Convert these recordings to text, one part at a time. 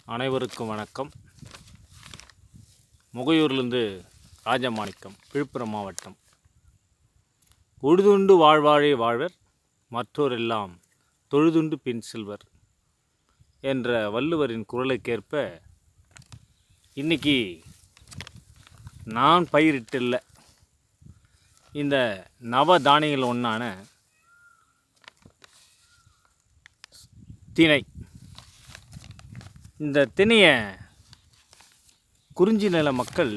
அனைவருக்கும் வணக்கம். முகையூர்லேருந்து ராஜமாணிக்கம், விழுப்புரம் மாவட்டம். உழுதுண்டு வாழ்வாழே வாழ்வர், மற்றோரெல்லாம் தொழுதுண்டு பின் செல்வர் என்ற வள்ளுவரின் குரலுக்கேற்ப இன்றைக்கி நான் பயிரிட்டுள்ள இந்த நவதானியங்கள் ஒன்றான திணை. இந்த திணையை குறிஞ்சி நில மக்கள்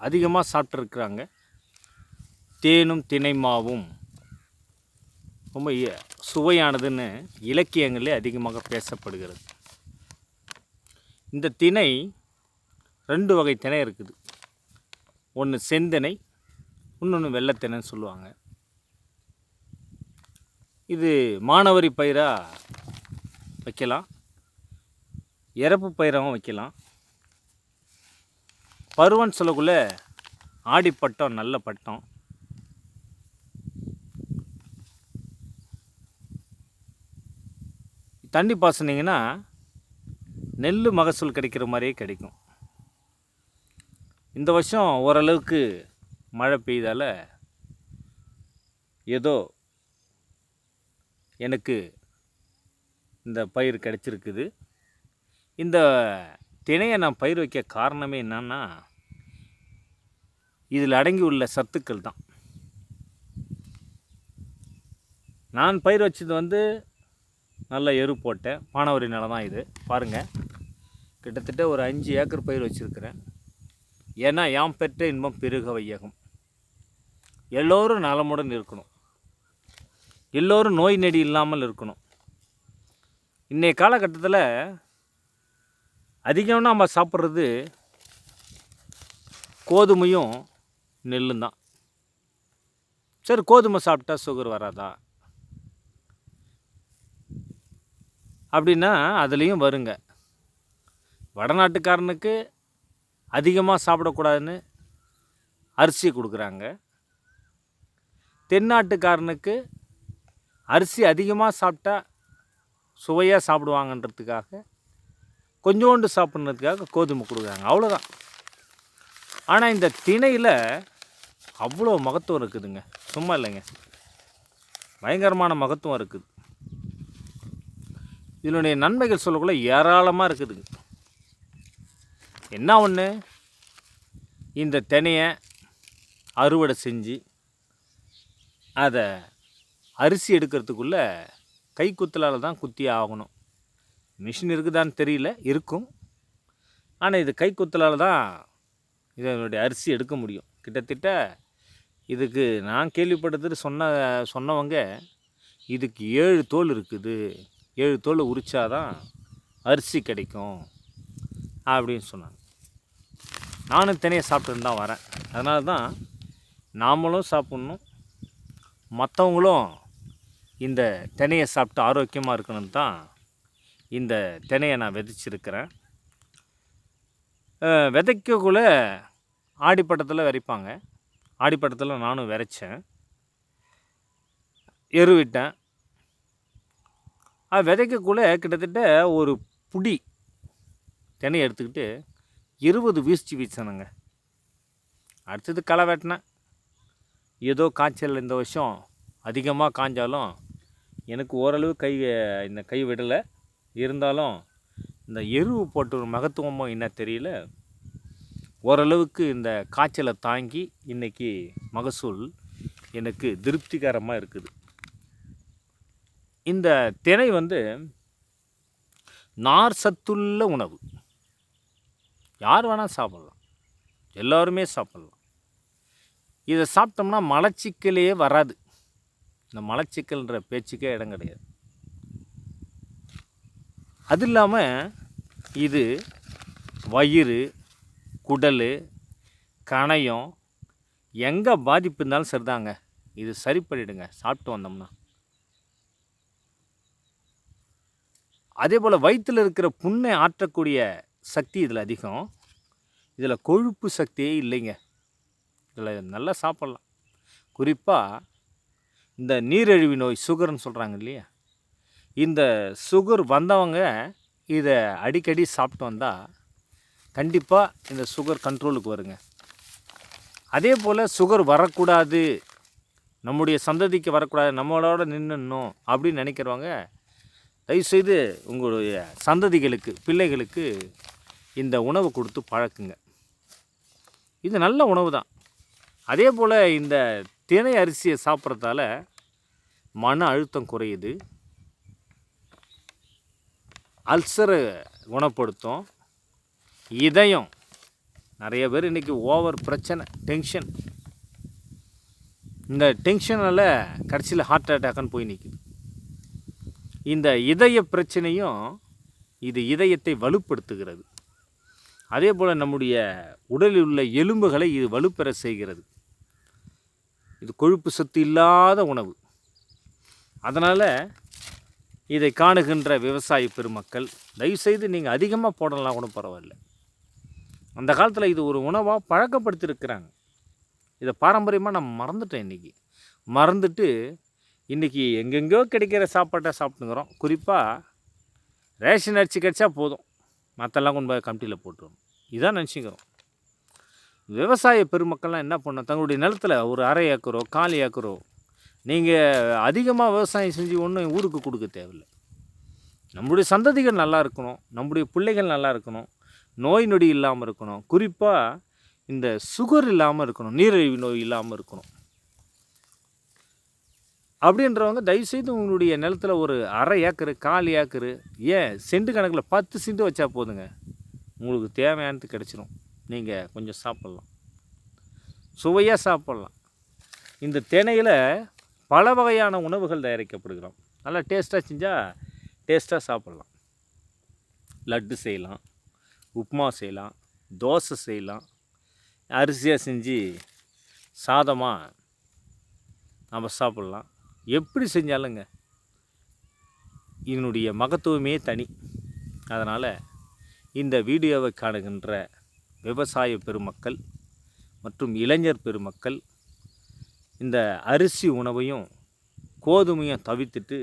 அதிகமாக சாப்பிட்ருக்குறாங்க. தேனும் திணை மாவும் ரொம்ப சுவையானதுன்னு இலக்கியங்களே அதிகமாக பேசப்படுகிறது. இந்த திணை 2 வகை திணை இருக்குது. ஒன்று செந்திணை, இன்னொன்று வெள்ளைத்திணைன்னு சொல்லுவாங்க. இது மானாவாரி பயிராக வைக்கலாம், இறப்பு பயிராகவும் வைக்கலாம். பருவன்னு சொல்லக்குள்ளே ஆடிப்பட்டம், நல்ல பட்டம். தண்ணி பாசனிங்கன்னா நெல் மகசூல் கிடைக்கிற மாதிரியே கிடைக்கும். இந்த வருஷம் ஓரளவுக்கு மழை பெய்தால் ஏதோ எனக்கு இந்த பயிர் கிடச்சிருக்குது. இந்த திணையை நான் பயிர் வைக்க காரணமே என்னன்னா, இதில் அடங்கி உள்ள சத்துக்கள் தான். நான் பயிர் வச்சது நல்ல எரு போட்டேன். மானாவாரி நிலம் தான் இது. பாருங்கள், கிட்டத்தட்ட ஒரு 5 ஏக்கர் பயிர் வச்சுருக்கிறேன். ஏன்னா யாம் பெற்ற இன்பம் பெருக வையகம். எல்லோரும் நலமுடன் இருக்கணும், எல்லோரும் நோய் நெடி இல்லாமல் இருக்கணும். இன்றைய காலகட்டத்தில் அதிகம் நம்ம சாப்பிட்றது கோதுமையும் நெல்லும் தான். சரி, கோதுமை சாப்பிட்டா சுகர் வராதா அப்படின்னா அதுலேயும் வருங்க. வடநாட்டுக்காரனுக்கு அதிகமாக சாப்பிடக்கூடாதுன்னு அரிசி கொடுக்குறாங்க. தென்னாட்டுக்காரனுக்கு அரிசி அதிகமாக சாப்பிட்டா சுவையாக சாப்பிடுவாங்கன்றதுக்காக கொஞ்சோண்டு சாப்பிட்றதுக்காக கோதுமை கொடுக்குறாங்க, அவ்வளோதான். ஆனால் இந்த திணையில் அவ்வளோ மகத்துவம் இருக்குதுங்க, சும்மா இல்லைங்க, பயங்கரமான மகத்துவம் இருக்குது. இதனுடைய நன்மைகள் சொல்லக்குள்ள ஏராளமாக இருக்குதுங்க. என்ன ஒன்று, இந்த திணையை அறுவடை செஞ்சு அதை அரிசி எடுக்கிறதுக்குள்ளே கைக்குத்தலால் தான் குத்தி ஆகணும். மிஷின் இருக்குதான்னு தெரியல, இருக்கும். ஆனால் இது கைக்குத்தலால் தான் இதனுடைய அரிசி எடுக்க முடியும். கிட்டத்தட்ட இதுக்கு நான் கேள்விப்பட்டது சொன்னவங்க இதுக்கு 7 தோல் இருக்குது, 7 தோல் உரிச்சாதான் அரிசி கிடைக்கும் அப்படின்னு சொன்னாங்க. நானும் தினையை சாப்பிட்டுன்னு தான் வரேன். அதனால தான் நாமளும் சாப்பிட்ணும், மற்றவங்களும் இந்த தினையை சாப்பிட்டு ஆரோக்கியமாக இருக்கணும்னு தான் இந்த தினையை நான் விதைச்சிருக்கிறேன். விதைக்கக்குள்ளே ஆடிப்பட்டத்தில் விதைப்பாங்க. ஆடிப்பட்டத்தில் நானும் விதைச்சேன், எரு விட்டேன். விதைக்கக்குள்ளே கிட்டத்தட்ட ஒரு புடி தினையை எடுத்துக்கிட்டு 20 வீழ்ச்சி வீசணுங்க. அடுத்தது களை வெட்டினேன். ஏதோ காய்ச்சல் இந்த வருஷம் அதிகமாக காய்ஞ்சாலும் எனக்கு ஓரளவு இந்த கை விடலை. இருந்தாலும் இந்த எருவு போட்ட ஒரு மகத்துவமோ என்ன தெரியல, ஓரளவுக்கு இந்த காய்ச்சலை தாங்கி இன்றைக்கி மகசூல் எனக்கு திருப்திகரமாக இருக்குது. இந்த திணை நார் சத்துள்ள உணவு. யார் வேணால் சாப்பிட்லாம், எல்லோருமே சாப்பிட்லாம். இதை சாப்பிட்டோம்னா மலச்சிக்கலே வராது. இந்த மலச்சிக்கல்ன்ற பேச்சுக்கே இடம் கிடையாது. அது இல்லாமல் இது வயிறு, குடல், கணையம் எங்கே பாதிப்பு இருந்தாலும் சரிதாங்க, இது சரி பண்ணிவிடுங்க சாப்பிட்டு வந்தோம்னா. அதே போல் வயிற்றில் இருக்கிற புண்ணை ஆற்றக்கூடிய சக்தி இதில் அதிகம். இதில் கொழுப்பு சக்தியே இல்லைங்க. இதில் நல்லா சாப்பிட்லாம். குறிப்பாக இந்த நீரிழிவு நோய், சுகர்னு சொல்கிறாங்க இல்லையா, இந்த சுகர் வந்தவங்க இதை அடிக்கடி சாப்பிட்டு வந்தால் கண்டிப்பாக இந்த சுகர் கண்ட்ரோலுக்கு வருங்க. அதே போல் சுகர் வரக்கூடாது, நம்முடைய சந்ததிக்கு வரக்கூடாது, நம்மளோட நின்றுணும் அப்படின்னு நினைக்கிறவங்க தயவுசெய்து உங்களுடைய சந்ததிகளுக்கு, பிள்ளைகளுக்கு இந்த உணவு கொடுத்து பழக்குங்க. இது நல்ல உணவு தான். அதே போல் இந்த தினை அரிசியை சாப்பிட்றதால மன அழுத்தம் குறையுது, அல்சரை குணப்படுத்தும், இதயம், நிறைய பேர் இன்றைக்கி ஓவர் பிரச்சனை, டென்ஷன், இந்த டென்ஷனால் கடைசியில் ஹார்ட் அட்டாக்குன்னு போய் நிற்குது. இந்த இதய பிரச்சனையும் இது இதயத்தை வலுப்படுத்துகிறது. அதே போல் நம்முடைய உடலில் உள்ள எலும்புகளை இது வலுப்பெற செய்கிறது. இது கொழுப்பு சத்து இல்லாத உணவு. அதனால் இதை காணுகின்ற விவசாய பெருமக்கள் தயவுசெய்து நீங்கள் அதிகமாக போடலாம் கூட பரவாயில்ல. அந்த காலத்தில் இது ஒரு உணவாக பழக்கப்படுத்தியிருக்கிறாங்க. இதை பாரம்பரியமாக நான் மறந்துட்டேன். மறந்துட்டு இன்றைக்கி எங்கெங்கோ கிடைக்கிற சாப்பாட்டை சாப்பிட்டுங்கிறோம். குறிப்பாக ரேஷன் அரிசி கிடச்சா போதும், மற்றெல்லாம் கொண்டு போய் கமிட்டியில் போட்டுருவோம், இதான் நினச்சிக்கிறோம். விவசாய பெருமக்கள்லாம் என்ன பண்ணோம், தங்களுடைய நிலத்தில் ஒரு 1/2 ஏக்கரோ 1/4 ஏக்கரோ நீங்கள் அதிகமாக விவசாயம் செஞ்சு ஒன்றும் ஊருக்கு கொடுக்க தேவையில்லை. நம்முடைய சந்ததிகள் நல்லா இருக்கணும், நம்முடைய பிள்ளைகள் நல்லா இருக்கணும், நோய் நொடி இல்லாமல் இருக்கணும், குறிப்பாக இந்த சுகர் இல்லாமல் இருக்கணும், நீரிழிவு நோய் இல்லாமல் இருக்கணும். அப்படின்றவங்க தயவுசெய்து உங்களுடைய நிலத்தில் ஒரு 1/2 ஏக்கரு 1/4 ஏக்கரு, ஏன் சென்ட் கணக்கில் 10 சென்ட் வச்சா போதுங்க, உங்களுக்கு தேவையானது கிடச்சிரும். நீங்கள் கொஞ்சம் சாப்பிட்லாம், சுவையாக சாப்பிட்லாம். இந்த தினையில் பல வகையான உணவுகள் தயாரிக்கப்படுகிறோம். நல்லா டேஸ்ட்டாக செஞ்சால் டேஸ்ட்டாக சாப்பிட்லாம். லட்டு செய்யலாம், உப்புமா செய்யலாம், தோசை செய்யலாம், அரிசியாக செஞ்சு சாதமாக நம்ம சாப்பிட்லாம். எப்படி செஞ்சாலுங்க இதனுடைய மகத்துவமே தனி. அதனால் இந்த வீடியோவை காணுகின்ற விவசாய பெருமக்கள் மற்றும் இளைஞர் பெருமக்கள் இந்த அரிசி உணவையும் கோதுமையும் தவிர்த்துட்டு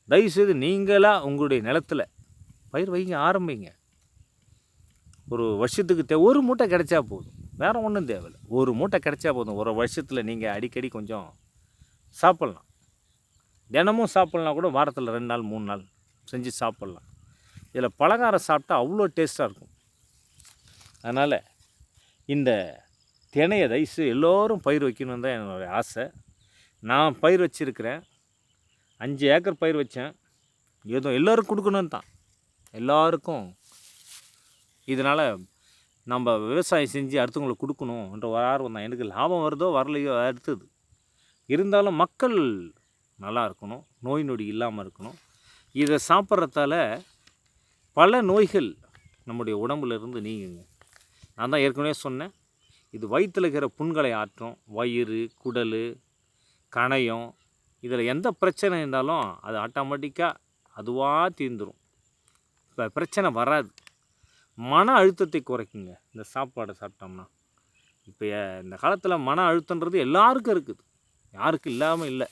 தயவுசெய்து நீங்களாக உங்களுடைய நிலத்தில் பயிர் வைங்க, ஆரம்பிங்க. ஒரு வருஷத்துக்கு ஒரு மூட்டை கிடைச்சா போதும், வேறு ஒன்றும் தேவையில்லை. ஒரு மூட்டை கிடைச்சா போதும். ஒரு வருஷத்தில் நீங்கள் அடிக்கடி கொஞ்சம் சாப்பிட்லாம். தினமும் சாப்பிட்லாம், கூட வாரத்தில் 2 நாள் 3 நாள் செஞ்சு சாப்பிட்லாம். இதில் பலகாரம் சாப்பிட்டா அவ்வளோ டேஸ்ட்டாக இருக்கும். அதனால் இந்த தினையை தயவுசெய்து எல்லோரும் பயிர் வைக்கணுன்னு தான் என்னுடைய ஆசை. நான் பயிர் வச்சுருக்கிறேன், 5 ஏக்கர் பயிர் வச்சேன். ஏதோ எல்லோரும் கொடுக்கணுன்னு தான், எல்லாருக்கும் இதனால் நம்ம விவசாயம் செஞ்சு அடுத்தவங்களுக்கு கொடுக்கணுன்ற ஒரு ஆர்வம் தான். எனக்கு லாபம் வருதோ வரலையோ அடுத்தது, இருந்தாலும் மக்கள் நல்லா இருக்கணும், நோய் நொடி இல்லாமல் இருக்கணும். இதை சாப்பிட்றதால பல நோய்கள் நம்முடைய உடம்புலேருந்து நீங்குங்க. நான் தான் ஏற்கனவே சொன்னேன், இது வயிற்றில் இருக்கிற புண்களை ஆற்றும். வயிறு, குடல், கணையம், இதில் எந்த பிரச்சனை இருந்தாலும் அது ஆட்டோமேட்டிக்காக அதுவாக தீர்ந்துடும். இப்போ பிரச்சனை வராது. மன அழுத்தத்தை குறைக்குங்க இந்த சாப்பாடை சாப்பிட்டோம்னா. இப்போ இந்த காலத்தில் மன அழுத்தன்றது எல்லாருக்கும் இருக்குது, யாருக்கும் இல்லாமல் இல்லை.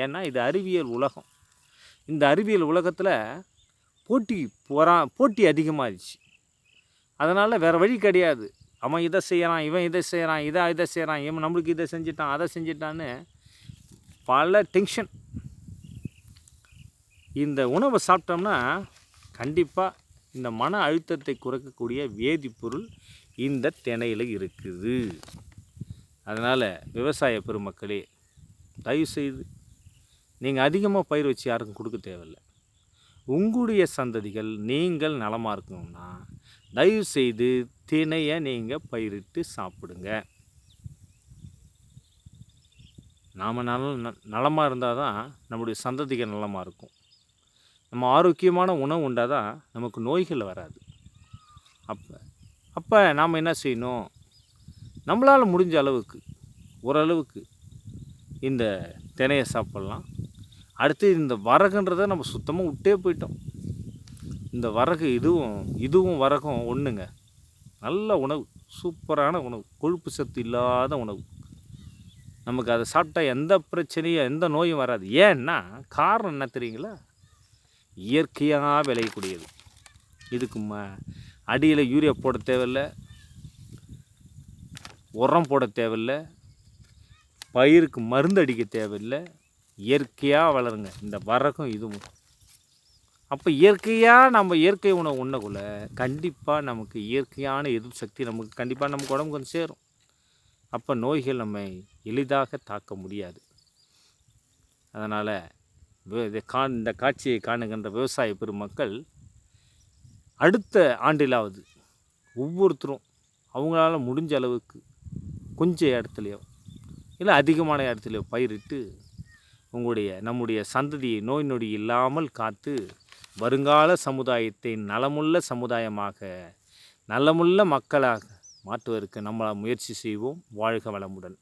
ஏன்னா இது அறிவியல் உலகம். இந்த அறிவியல் உலகத்தில் போட்டி அதிகமாகிடுச்சு. அதனால் வேறு வழி கிடையாது. அவன் இதை செய்கிறான், இவன் இதை செய்கிறான், இதை செய்கிறான், இவன் நம்மளுக்கு இதை செஞ்சிட்டான், அதை செஞ்சிட்டான்னு பல டென்ஷன். இந்த உணவை சாப்பிட்டோம்னா கண்டிப்பாக இந்த மன அழுத்தத்தை குறைக்கக்கூடிய வேதிப்பொருள் இந்த தினையில் இருக்குது. அதனால் விவசாய பெருமக்களே தயவுசெய்து நீங்கள் அதிகமாக பயிர் வச்சு யாருக்கும் கொடுக்க தேவையில்லை. உங்களுடைய சந்ததிகள் நீங்கள் நலமாக இருக்கணும்னா தயவுசெய்து தினையை நீங்கள் பயிரிட்டு சாப்பிடுங்க. நாம் நலமாக இருந்தால் தான் நம்முடைய சந்ததிகள் நலமாக இருக்கும். நம்ம ஆரோக்கியமான உணவு உண்டால் தான் நமக்கு நோய்கள் வராது. அப்போ நாம் என்ன செய்யணும், நம்மளால் முடிஞ்ச அளவுக்கு ஓரளவுக்கு இந்த தினையை சாப்பிட்லாம். அடுத்து இந்த வரகுன்றதை நம்ம சுத்தமாக விட்டே போயிட்டோம். இந்த வரகு இதுவும் வரகும் ஒன்றுங்க. நல்ல உணவு, சூப்பரான உணவு, கொழுப்பு சத்து இல்லாத உணவு. நமக்கு அதை சாப்பிட்டா எந்த பிரச்சனையும் எந்த நோயும் வராது. ஏன்னா காரணம் என்ன தெரியுங்களா, இயற்கையாக விளையக்கூடியது. இதுக்கு அடியில் யூரியா போட தேவையில்லை, உரம் போட தேவையில்லை, பயிருக்கு மருந்து அடிக்க தேவையில்லை. இயற்கையாக வளருங்க இந்த வரகும் இதுவும். அப்போ இயற்கையாக நம்ம இயற்கை உணவு உண்ணக்குள்ள கண்டிப்பாக நமக்கு இயற்கையான எதிர்ப்பு சக்தி நமக்கு கண்டிப்பாக நமக்கு உடம்புக்கு வந்து சேரும். அப்போ நோய்கள் நம்மை எளிதாக தாக்க முடியாது. அதனால் இந்த காட்சியை காணுகின்ற விவசாய பெருமக்கள் அடுத்த ஆண்டிலாவது ஒவ்வொருத்தரும் அவங்களால முடிஞ்ச அளவுக்கு கொஞ்சம் இடத்துலையோ இல்லை அதிகமான இடத்துலையோ பயிரிட்டு நம்முடைய சந்ததியை நோய் நொடி இல்லாமல் காத்து வருங்கால சமுதாயத்தை நலமுள்ள சமுதாயமாக நலமுள்ள மக்களாக மாற்றுவதற்கு நம்மளால் முயற்சி செய்வோம். வாழ்க வளமுடன்.